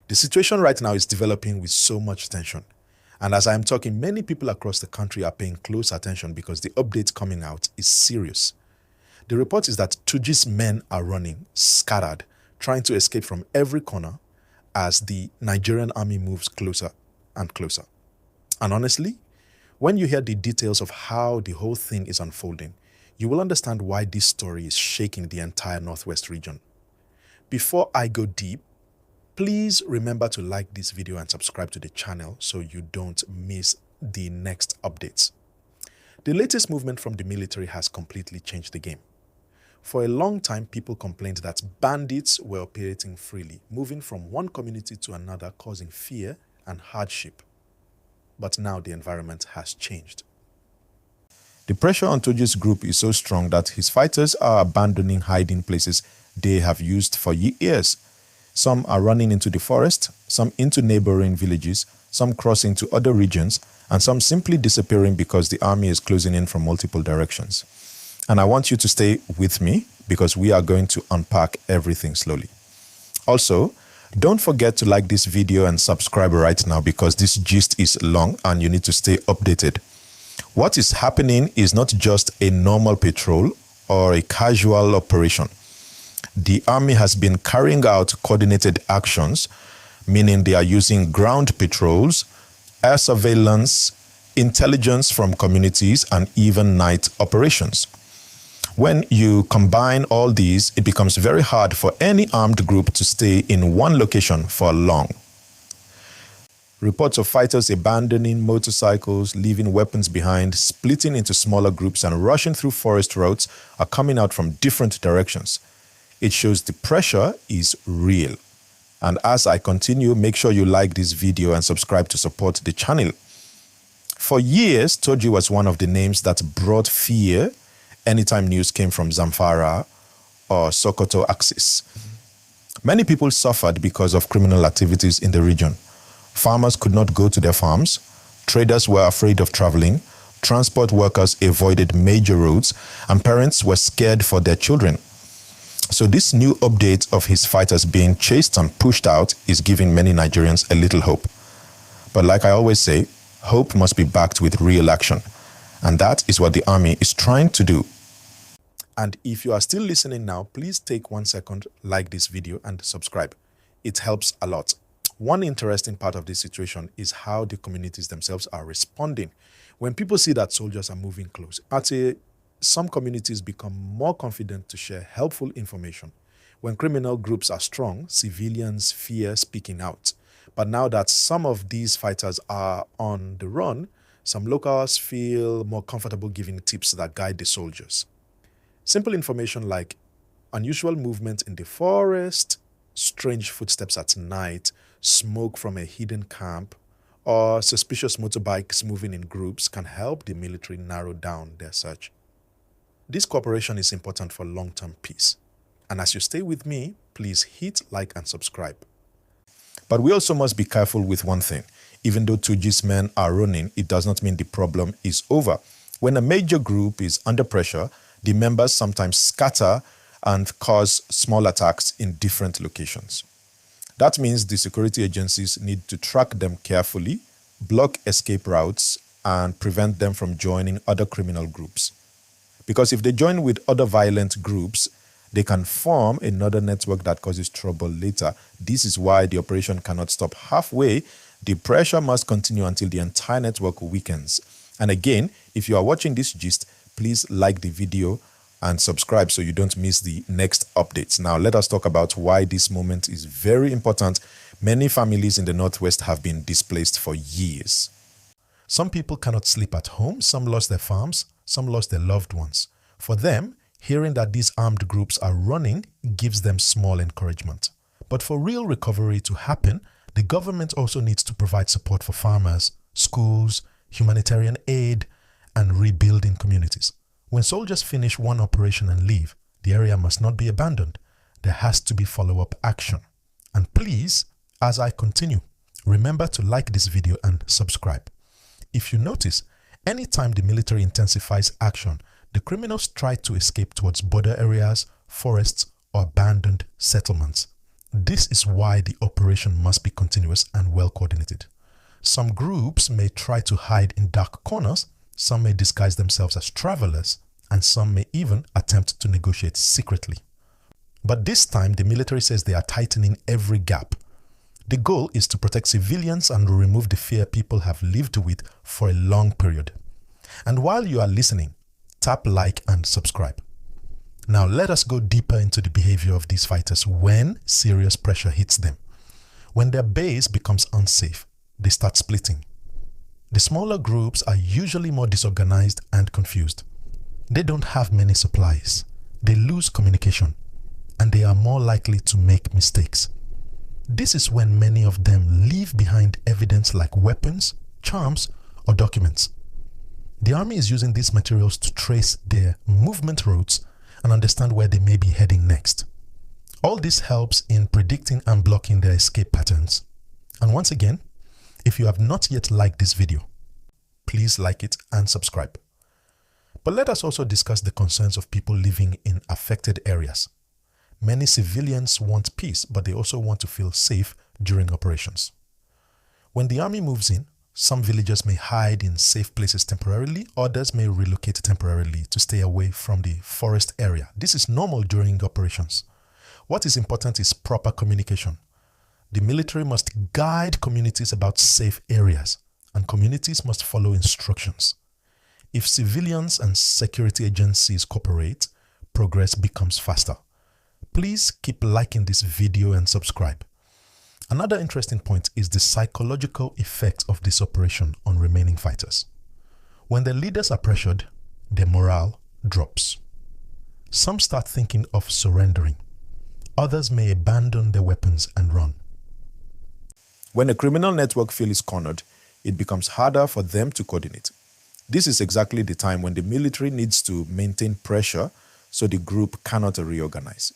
The situation right now is developing with so much tension. And as I am talking, many people across the country are paying close attention because the update coming out is serious. The report is that Turji'S men are running, scattered, trying to escape from every corner as the Nigerian Army moves closer and closer. And honestly, when you hear the details of how the whole thing is unfolding, you will understand why this story is shaking the entire Northwest region. Before I go deep, please remember to like this video and subscribe to the channel so you don't miss the next updates. The latest movement from the military has completely changed the game. For a long time, people complained that bandits were operating freely, moving from one community to another, causing fear and hardship. But now the environment has changed. The pressure on Turji'S group is so strong that his fighters are abandoning hiding places they have used for years. Some are running into the forest, some into neighboring villages, some crossing to other regions, and some simply disappearing because the army is closing in from multiple directions. And I want you to stay with me because we are going to unpack everything slowly. Also, don't forget to like this video and subscribe right now because this gist is long and you need to stay updated. What is happening is not just a normal patrol or a casual operation. The army has been carrying out coordinated actions, meaning they are using ground patrols, air surveillance, intelligence from communities, and even night operations. When you combine all these, it becomes very hard for any armed group to stay in one location for long. Reports of fighters abandoning motorcycles, leaving weapons behind, splitting into smaller groups, and rushing through forest roads are coming out from different directions. It shows the pressure is real. And as I continue, make sure you like this video and subscribe to support the channel. For years, Turji was one of the names that brought fear anytime news came from Zamfara or Sokoto axis. Many people suffered because of criminal activities in the region. Farmers could not go to their farms, traders were afraid of traveling, transport workers avoided major roads, and parents were scared for their children. So this new update of his fighters being chased and pushed out is giving many Nigerians a little hope. But like I always say, hope must be backed with real action. And that is what the army is trying to do. And if you are still listening now, please take 1 second, like this video and subscribe. It helps a lot. One interesting part of this situation is how the communities themselves are responding. When people see that soldiers are moving close, some communities become more confident to share helpful information. When criminal groups are strong, civilians fear speaking out. But now that some of these fighters are on the run, some locals feel more comfortable giving tips that guide the soldiers. Simple information like unusual movement in the forest, strange footsteps at night, smoke from a hidden camp, or suspicious motorbikes moving in groups can help the military narrow down their search. This cooperation is important for long-term peace. And as you stay with me, please hit like and subscribe. But we also must be careful with one thing. Even though Turji'S men are running, it does not mean the problem is over. When a major group is under pressure, the members sometimes scatter and cause small attacks in different locations. That means the security agencies need to track them carefully, block escape routes, and prevent them from joining other criminal groups. Because if they join with other violent groups, they can form another network that causes trouble later. This is why the operation cannot stop halfway. The pressure must continue until the entire network weakens. And again, if you are watching this gist, please like the video and subscribe so you don't miss the next updates. Now, let us talk about why this moment is very important. Many families in the Northwest have been displaced for years. Some people cannot sleep at home. Some lost their farms. Some lost their loved ones. For them, hearing that these armed groups are running gives them small encouragement. But for real recovery to happen, the government also needs to provide support for farmers, schools, humanitarian aid, and rebuilding communities. When soldiers finish one operation and leave, the area must not be abandoned. There has to be follow-up action. And please, as I continue, remember to like this video and subscribe. If you notice, anytime the military intensifies action, the criminals try to escape towards border areas, forests, or abandoned settlements. This is why the operation must be continuous and well coordinated. Some groups may try to hide in dark corners, some may disguise themselves as travelers, and some may even attempt to negotiate secretly. But this time, the military says they are tightening every gap. The goal is to protect civilians and remove the fear people have lived with for a long period. And while you are listening, tap like and subscribe. Now let us go deeper into the behavior of these fighters when serious pressure hits them. When their base becomes unsafe, they start splitting. The smaller groups are usually more disorganized and confused. They don't have many supplies. They lose communication, and they are more likely to make mistakes. This is when many of them leave behind evidence like weapons, charms, or documents. The army is using these materials to trace their movement routes and understand where they may be heading next. All this helps in predicting and blocking their escape patterns. And once again, if you have not yet liked this video, please like it and subscribe. But let us also discuss the concerns of people living in affected areas. Many civilians want peace, but they also want to feel safe during operations. When the army moves in, some villagers may hide in safe places temporarily, others may relocate temporarily to stay away from the forest area. This is normal during operations. What is important is proper communication. The military must guide communities about safe areas, and communities must follow instructions. If civilians and security agencies cooperate, progress becomes faster. Please keep liking this video and subscribe. Another interesting point is the psychological effect of this operation on remaining fighters. When the leaders are pressured, their morale drops. Some start thinking of surrendering. Others may abandon their weapons and run. When a criminal network feels cornered, it becomes harder for them to coordinate. This is exactly the time when the military needs to maintain pressure so the group cannot reorganize.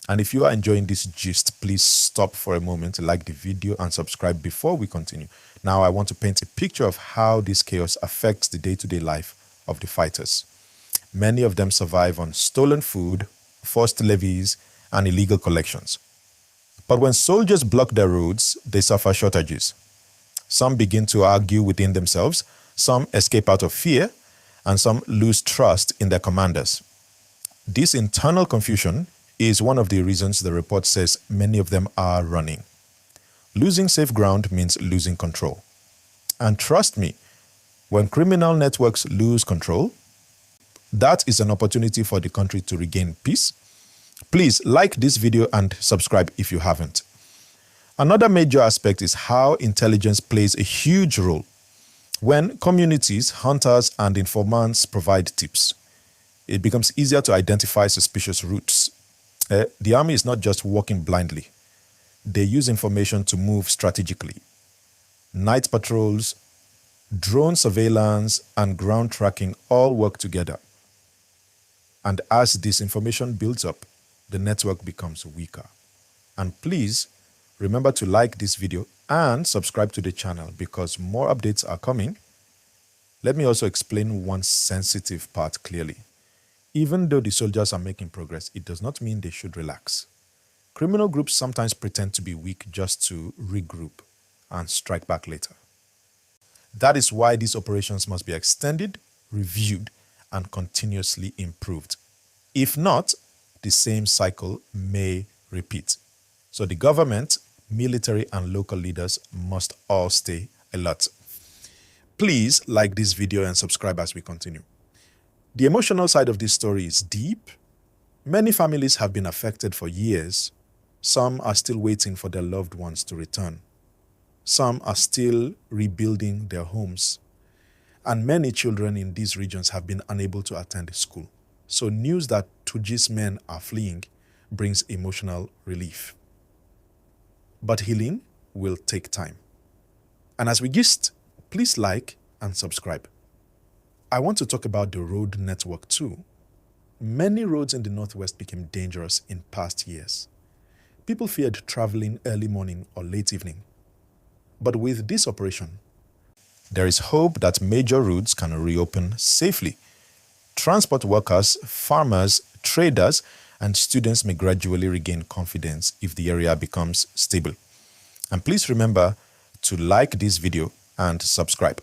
And if you are enjoying this gist, please stop for a moment, like the video and subscribe before we continue. Now I want to paint a picture of how this chaos affects the day-to-day life of the fighters. Many of them survive on stolen food, forced levies, and illegal collections. But when soldiers block their roads, they suffer shortages. Some begin to argue within themselves, some escape out of fear, and some lose trust in their commanders. This internal confusion is one of the reasons the report says many of them are running. Losing safe ground means losing control. And trust me, when criminal networks lose control, that is an opportunity for the country to regain peace. Please like this video and subscribe if you haven't. Another major aspect is how intelligence plays a huge role. When communities, hunters, and informants provide tips, it becomes easier to identify suspicious routes. The army is not just walking blindly. They use information to move strategically. Night patrols, drone surveillance, and ground tracking all work together. And as this information builds up, the network becomes weaker. And please remember to like this video and subscribe to the channel because more updates are coming. Let me also explain one sensitive part clearly. Even though the soldiers are making progress, it does not mean they should relax. Criminal groups sometimes pretend to be weak just to regroup and strike back later. That is why these operations must be extended, reviewed, and continuously improved. If not, the same cycle may repeat. So the government, military, and local leaders must all stay alert. Please like this video and subscribe as we continue. The emotional side of this story is deep. Many families have been affected for years. Some are still waiting for their loved ones to return. Some are still rebuilding their homes. And many children in these regions have been unable to attend school. So news that Turji'S men are fleeing brings emotional relief. But healing will take time. And as we gist, please like and subscribe. I want to talk about the road network too. Many roads in the Northwest became dangerous in past years. People feared traveling early morning or late evening. But with this operation, there is hope that major routes can reopen safely. Transport workers, farmers, traders, and students may gradually regain confidence if the area becomes stable. And please remember to like this video and subscribe.